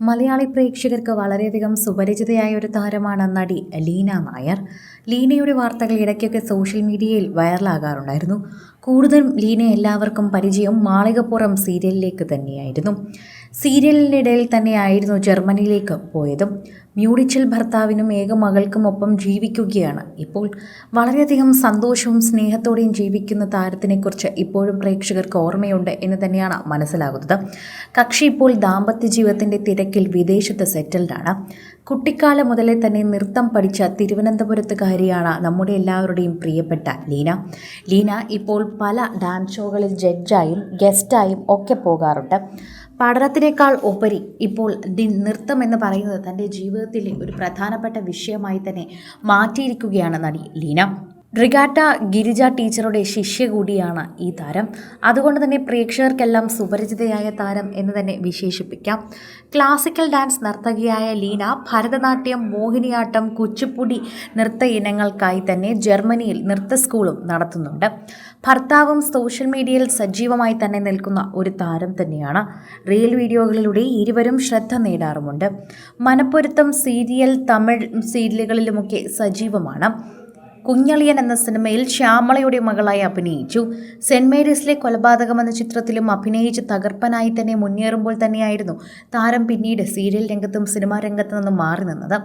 മലയാളി പ്രേക്ഷകർക്ക് വളരെയധികം സുപരിചിതയായ ഒരു താരമാണ് നടി ലീന നായർ. ലീനയുടെ വാർത്തകൾ ഇടയ്ക്കൊക്കെ സോഷ്യൽ മീഡിയയിൽ വൈറലാകാറുണ്ടായിരുന്നു. കൂടുതലും ലീന എല്ലാവർക്കും പരിചയം മാളികപ്പുറം സീരിയലിലേക്ക് തന്നെയായിരുന്നു. സീരിയലിനിടയിൽ തന്നെയായിരുന്നു ജർമ്മനിയിലേക്ക് പോയതും. മ്യൂണിച്ചിൽ ഭർത്താവിനും ഏക മകൾക്കും ഒപ്പം ജീവിക്കുകയാണ് ഇപ്പോൾ. വളരെയധികം സന്തോഷവും സ്നേഹത്തോടെയും ജീവിക്കുന്ന താരത്തിനെക്കുറിച്ച് ഇപ്പോഴും പ്രേക്ഷകർക്ക് ഓർമ്മയുണ്ട് എന്ന് തന്നെയാണ് മനസ്സിലാകുന്നത്. കക്ഷി ഇപ്പോൾ ദാമ്പത്യ ജീവിതത്തിൻ്റെ തിരക്കിൽ വിദേശത്ത് സെറ്റിൽഡാണ്. കുട്ടിക്കാലം മുതലേ തന്നെ നൃത്തം പഠിച്ച തിരുവനന്തപുരത്തുകാരിയാണ് നമ്മുടെ എല്ലാവരുടെയും പ്രിയപ്പെട്ട ലീന. ലീന ഇപ്പോൾ പല ഡാൻസ് ഷോകളിൽ ജഡ്ജായും ഗസ്റ്റായും ഒക്കെ പോകാറുണ്ട്. പഠനത്തിനേക്കാൾ ഉപരി ഇപ്പോൾ നൃത്തം എന്ന് പറയുന്നത് തൻ്റെ ജീവിതത്തിലെ ഒരു പ്രധാനപ്പെട്ട വിഷയമായി തന്നെ മാറ്റിയിരിക്കുകയാണ് നടി ലീന. റിഗാറ്റ ഗിരിജ ടീച്ചറുടെ ശിഷ്യ കൂടിയാണ് ഈ താരം. അതുകൊണ്ട് തന്നെ പ്രേക്ഷകർക്കെല്ലാം സുപരിചിതയായ താരം എന്ന് തന്നെ വിശേഷിപ്പിക്കാം. ക്ലാസിക്കൽ ഡാൻസ് നർത്തകിയായ ലീന ഭരതനാട്യം, മോഹിനിയാട്ടം, കുച്ചിപ്പുടി നൃത്ത ഇനങ്ങൾക്കായി തന്നെ ജർമ്മനിയിൽ നൃത്ത സ്കൂളും നടത്തുന്നുണ്ട്. ഭർത്താവും സോഷ്യൽ മീഡിയയിൽ സജീവമായി തന്നെ നിൽക്കുന്ന ഒരു താരം തന്നെയാണ്. റീൽ വീഡിയോകളിലൂടെ ഇരുവരും ശ്രദ്ധ നേടാറുമുണ്ട്. മനപ്പൊരുത്തം സീരിയൽ, തമിഴ് സീരിയലുകളിലുമൊക്കെ സജീവമാണ്. കുഞ്ഞളിയൻ എന്ന സിനിമയിൽ ശ്യാമളയുടെ മകളായി അഭിനയിച്ചു. സെന്റ് മേരീസിലെ കൊലപാതകം എന്ന ചിത്രത്തിലും അഭിനയിച്ച് തകർപ്പനായി തന്നെ മുന്നേറുമ്പോൾ തന്നെയായിരുന്നു താരം പിന്നീട് സീരിയൽ രംഗത്തും സിനിമാ രംഗത്തു നിന്നും മാറി നിന്നത്.